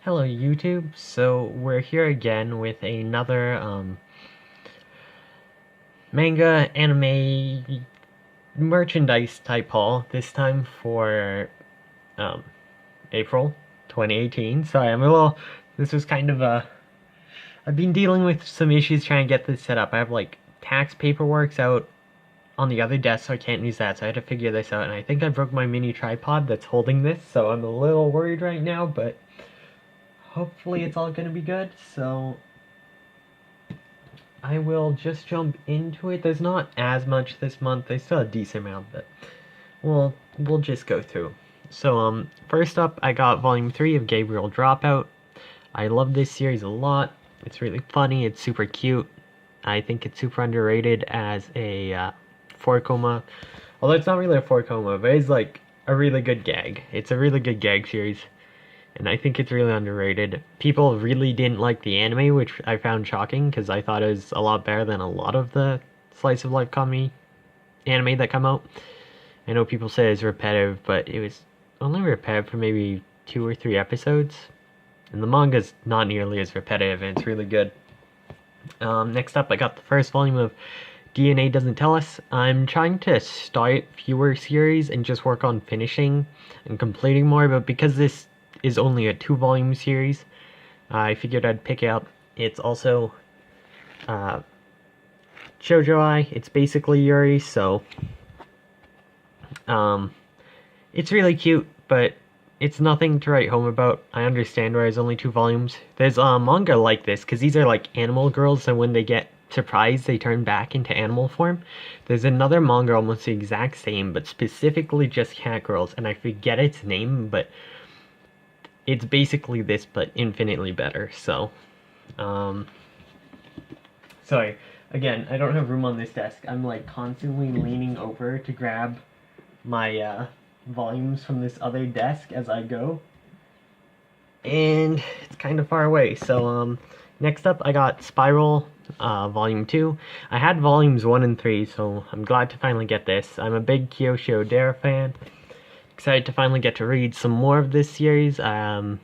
Hello YouTube, so we're here again with another manga anime merchandise type haul, this time for um, April 2018. Sorry, this was kind of I've been dealing with some issues trying to get this set up. I have like tax paperwork out on the other desk, so I can't use that, so I had to figure this out, and I think I broke my mini tripod that's holding this, so I'm a little worried right now, but hopefully it's all gonna be good. So I will just jump into it. There's not as much this month. There's still a decent amount, but we'll just go through. So first up, I got volume 3 of Gabriel Dropout. I love this series a lot. It's really funny. It's super cute. I think it's super underrated as a 4-koma. Although it's not really a 4-koma, but it's like a really good gag. It's a really good gag series, and I think it's really underrated. People really didn't like the anime, which I found shocking because I thought it was a lot better than a lot of the slice of life comedy anime that come out. I know people say it's repetitive, but it was only repetitive for maybe 2 or 3 episodes. And the manga's not nearly as repetitive, and it's really good. Next up, I got the first volume of DNA Doesn't Tell Us. I'm trying to start fewer series and just work on finishing and completing more, but because this is only a 2-volume series, I figured I'd pick it up. It's also shoujo-ai. It's basically Yuri, so it's really cute, but it's nothing to write home about. I understand why there's only 2 volumes. There's manga like this, because these are like animal girls, and when they get surprised, they turn back into animal form. There's another manga almost the exact same, but specifically just cat girls, and I forget its name, but it's basically this, but infinitely better. So, sorry. Again, I don't have room on this desk. I'm like constantly leaning over to grab my volumes from this other desk as I go, and it's kind of far away. So next up, I got Spiral volume 2. I had volumes 1 and 3, so I'm glad to finally get this. I'm a big Kiyoshi Odera fan. Excited to finally get to read some more of this series. I've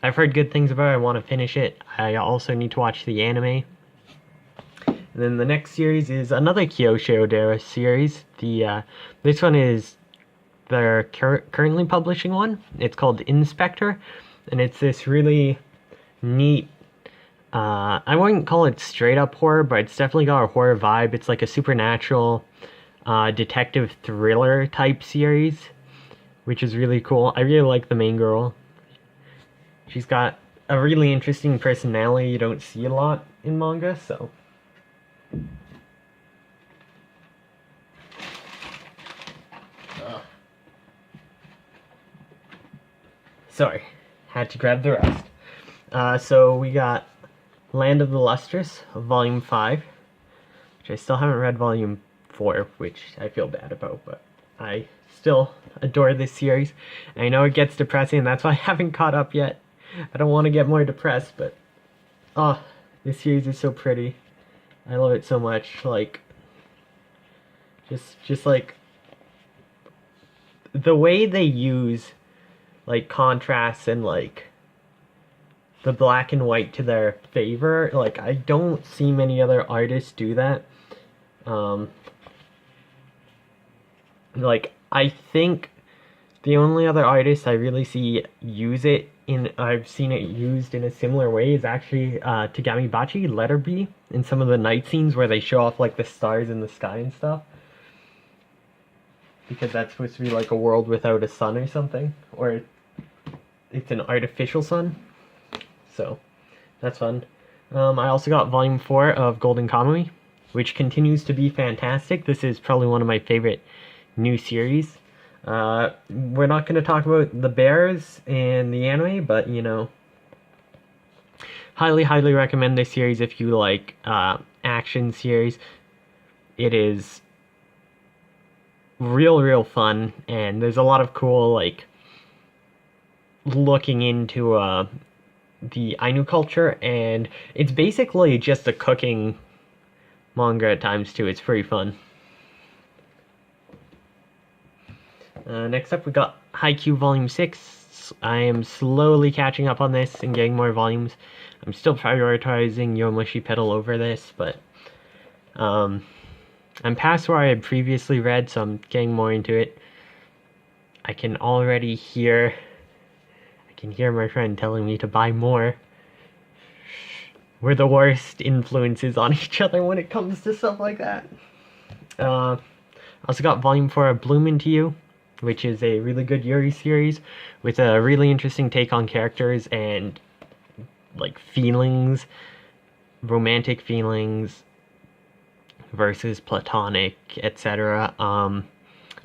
heard good things about it. I want to finish it. I also need to watch the anime. And then the next series is another Kiyoshi Odera series. This one is they're currently publishing one. It's called Inspector, and it's this really neat, I wouldn't call it straight up horror, but it's definitely got a horror vibe. It's like a supernatural detective thriller type series, which is really cool. I really like the main girl. She's got a really interesting personality you don't see a lot in manga, so sorry, had to grab the rest. So we got Land of the Lustrous, Volume 5, which I still haven't read Volume 4, which I feel bad about, but I still adore this series. I know it gets depressing, and that's why I haven't caught up yet. I don't want to get more depressed, but this series is so pretty. I love it so much. Like, just like the way they use like contrasts and like the black and white to their favor. Like, I don't see many other artists do that. Like, I think the only other artist I really see use it I've seen it used in a similar way is actually Tagami Bachi, Letter B, in some of the night scenes where they show off like the stars in the sky and stuff. Because that's supposed to be like a world without a sun or something, or it's an artificial sun. So that's fun. I also got volume 4 of Golden Kamuy, which continues to be fantastic. This is probably one of my favorite new series. We're not going to talk about the bears and the anime, but you know, highly recommend this series if you like action series. It is real fun, and there's a lot of cool like looking into the Ainu culture, and it's basically just a cooking manga at times too. It's pretty fun. Next up, we got Haikyuu Volume 6, I am slowly catching up on this and getting more volumes. I'm still prioritizing Yomushi Pedal over this, but I'm past where I had previously read, so I'm getting more into it. I can already hear my friend telling me to buy more. We're the worst influences on each other when it comes to stuff like that. I also got Volume 4 of Bloom Into You, which is a really good Yuri series with a really interesting take on characters and like feelings, romantic feelings versus platonic, etc. I'm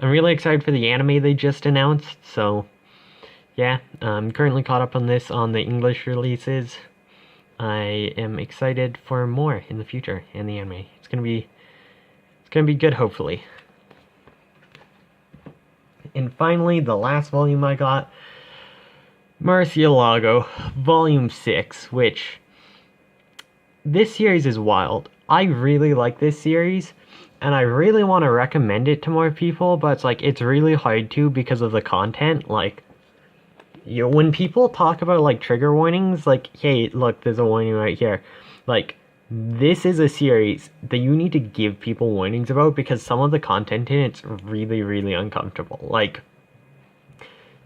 really excited for the anime they just announced, so yeah, I'm currently caught up on this on the English releases. I am excited for more in the future in the anime. It's gonna be good, hopefully. And finally, the last volume I got, Murcielago, Volume 6, which this series is wild. I really like this series, and I really want to recommend it to more people, but it's like, it's really hard to because of the content. Like, you know, when people talk about like trigger warnings, like, hey, look, there's a warning right here. Like, this is a series that you need to give people warnings about because some of the content in it's really, really uncomfortable. Like,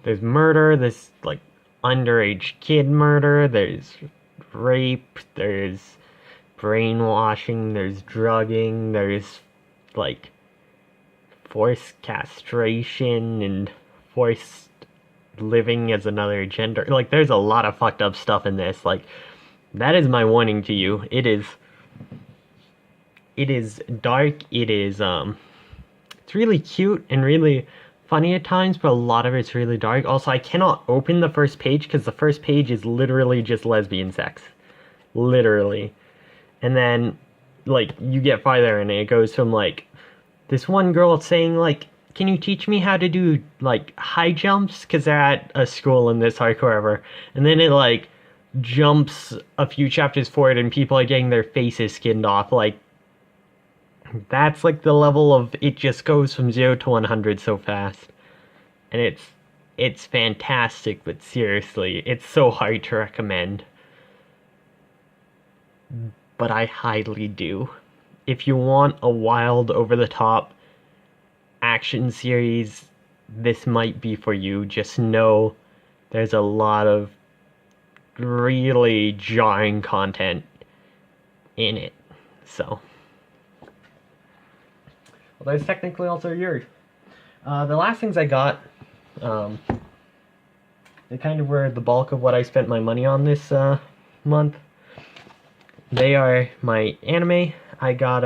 there's murder, there's like underage kid murder, there's rape, there's brainwashing, there's drugging, there's like forced castration and forced living as another gender. Like, there's a lot of fucked up stuff in this. Like, that is my warning to you. It is dark, it's really cute and really funny at times, but a lot of it's really dark. Also, I cannot open the first page because the first page is literally just lesbian sex. Literally. And then, like, you get farther and it goes from, like, this one girl saying, like, can you teach me how to do, like, high jumps? Because they're at a school in this arc, wherever. And then it, like, jumps a few chapters forward and people are getting their faces skinned off. Like, that's, like, the level of it just goes from 0 to 100 so fast. And it's fantastic, but seriously, it's so hard to recommend. But I highly do. If you want a wild, over-the-top action series, this might be for you. Just know there's a lot of really jarring content in it. So, well, there's technically also yours. The last things I got, they kind of were the bulk of what I spent my money on this month. They are my anime. I got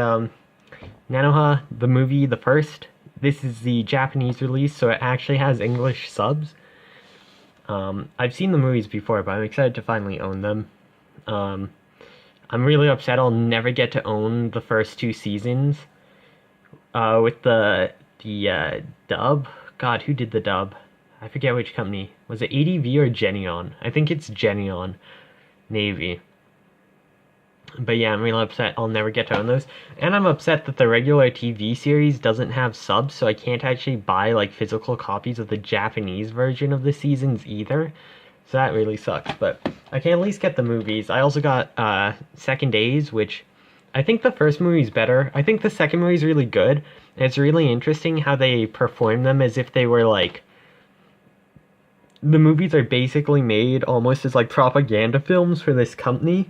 Nanoha, the movie, the first. This is the Japanese release, so it actually has English subs. I've seen the movies before, but I'm excited to finally own them. I'm really upset I'll never get to own the first 2 seasons. With the dub. God, who did the dub? I forget which company. Was it ADV or Genion? I think it's Genion Navy. But yeah, I'm really upset I'll never get to own those. And I'm upset that the regular TV series doesn't have subs, so I can't actually buy like physical copies of the Japanese version of the seasons either. So that really sucks, but I can at least get the movies. I also got Second Days, which I think the first movie's better. I think the second movie's really good. And it's really interesting how they perform them as if they were like... The movies are basically made almost as like propaganda films for this company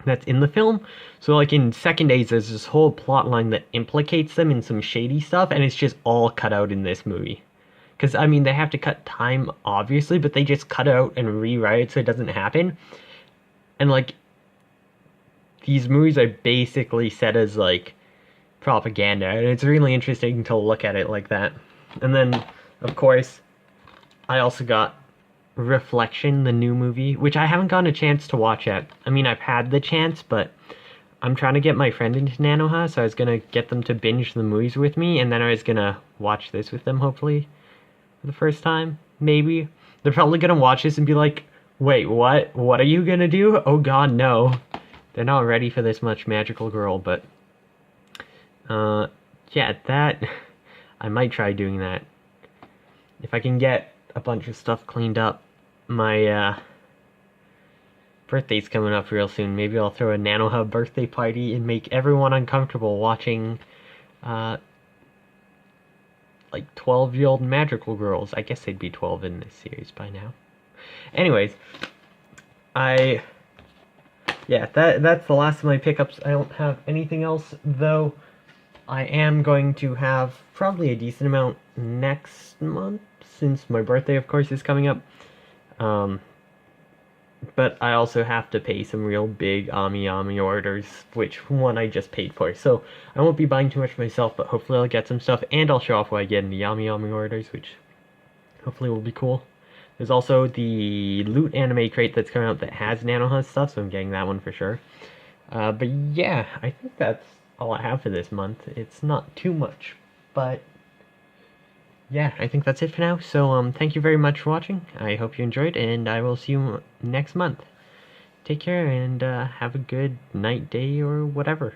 that's in the film. So like in Second Days, there's this whole plot line that implicates them in some shady stuff, and it's just all cut out in this movie. Because, I mean, they have to cut time, obviously, but they just cut it out and rewrite it so it doesn't happen. And, like, these movies are basically set as, like, propaganda, and it's really interesting to look at it like that. And then, of course, I also got Reflection, the new movie, which I haven't gotten a chance to watch yet. I mean, I've had the chance, but I'm trying to get my friend into Nanoha, so I was gonna get them to binge the movies with me, and then I was gonna watch this with them, hopefully, for the first time, maybe. They're probably gonna watch this and be like, wait, what? What are you gonna do? Oh god, no. They're not ready for this much magical girl, but... yeah, that... I might try doing that. If I can get a bunch of stuff cleaned up. My birthday's coming up real soon. Maybe I'll throw a NanoHub birthday party and make everyone uncomfortable watching like 12-year-old magical girls. I guess they'd be 12 in this series by now. Anyways, that's the last of my pickups. I don't have anything else, though. I am going to have probably a decent amount next month, since my birthday, of course, is coming up. But I also have to pay some real big Ami orders, which one I just paid for. So I won't be buying too much myself, but hopefully I'll get some stuff, and I'll show off what I get in the Ami orders, which hopefully will be cool. There's also the Loot anime crate that's coming out that has NanoHub stuff, so I'm getting that one for sure. But yeah, I think that's all I have for this month. It's not too much, but yeah, I think that's it for now. So thank you very much for watching. I hope you enjoyed, and I will see you next month. Take care, and have a good night, day, or whatever.